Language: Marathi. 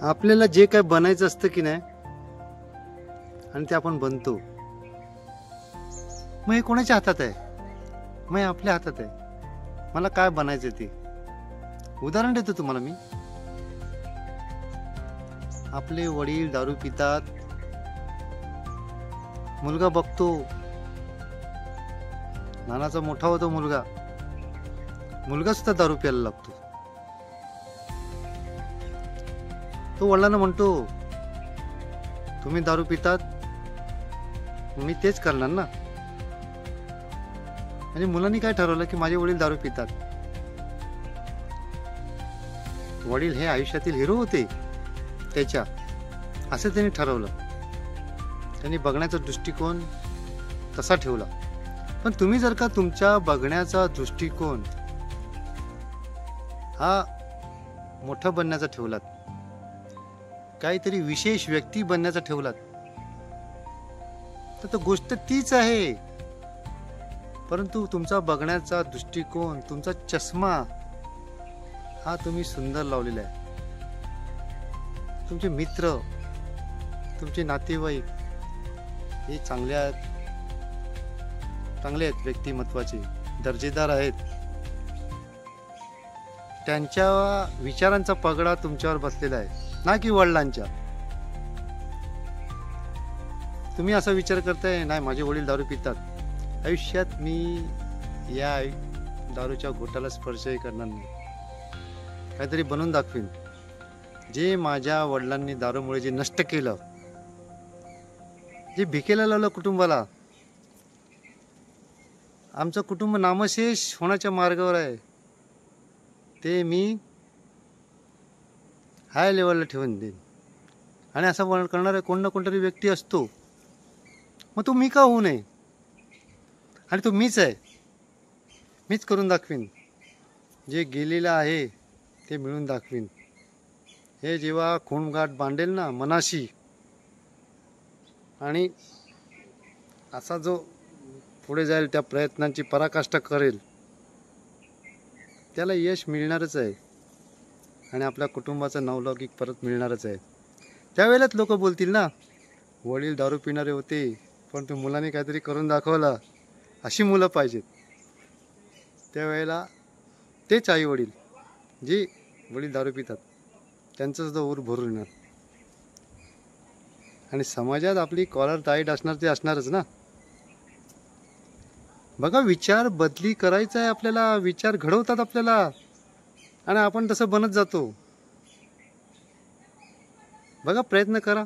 आपल्याला जे काय बनायचं असतं की नाही आणि ते आपण बनतो, मग हे कोणाच्या हातात आहे? मग हे आपल्या हातात आहे. मला काय बनायचं ते उदाहरण देतो तुम्हाला मी. आपले वडील दारू पितात, मुलगा बघतो, लहानाचा मोठा होतो मुलगा सुद्धा दारू प्यायला लागतो. तो वडिलांना म्हणतो, तुम्ही दारू पितात, मी तेच करणार ना. म्हणजे मुलांनी काय ठरवलं की माझे वडील दारू पितात. वडील हे आयुष्यातील हिरो होते त्याच्या, असं त्यांनी ठरवलं. त्यांनी बघण्याचा दृष्टिकोन तसा ठेवला. पण तुम्ही जर का तुमच्या बघण्याचा दृष्टिकोन हा मोठा बनण्याचा ठेवलात, काहीतरी विशेष व्यक्ती बनण्याचा ठेवलात, तर गोष्ट तीच आहे. परंतु तुमचा बघण्याचा दृष्टिकोन, तुमचा चष्मा हा तुम्ही सुंदर लावलेला आहे. तुमचे मित्र, तुमचे नातेवाईक हे चांगले आहेत, व्यक्तिमत्वाचे दर्जेदार आहेत. त्यांच्या विचारांचा पगडा तुमच्यावर बसलेला आहे, ना की वडिलांच्या. तुम्ही असा विचार करताय, नाही माझे वडील दारू पितात, आयुष्यात मी या दारूच्या घोटाला स्पर्शही करणार नाही, काहीतरी बनवून दाखवीन. जे माझ्या वडिलांनी दारूमुळे जे नष्ट केलं, जे भिकेला लावलं कुटुंबाला, आमचं कुटुंब नामशेष होण्याच्या मार्गावर आहे, ते मी हाय लेवलला ठेवून देईन. आणि असं करणारा कोण ना कोणतरी व्यक्ती असतो. मग तो मी का होऊ नये? आणि तो मीच आहे, मीच करून दाखवीन. जे गेलेलं आहे ते मिळून दाखवीन. हे जेव्हा खूणगाठ बांधेल ना मनाशी, आणि असा जो पुढे जाईल, त्या प्रयत्नांची पराकाष्ठा करेल, त्याला यश मिळणारच आहे. आणि आपल्या कुटुंबाचा नावलौकिक परत मिळणारच आहे. त्यावेळेलाच लोक बोलतील ना, वडील दारू पिणारे होते पण तू मुलाने काहीतरी करून दाखवला, अशी मुलं पाहिजेत. त्यावेळेला तेच आई वडील जे वडील दारू पितात त्यांचं सुद्धा ऊर भरून येणार. आणि समाजात आपली कॉलर टाईट असणार ते असणारच ना. बघा, विचार बदली करायचा आहे आपल्याला, विचार घडवतात आपल्याला आणि आपण तसं बनत जातो. बघा, प्रयत्न करा.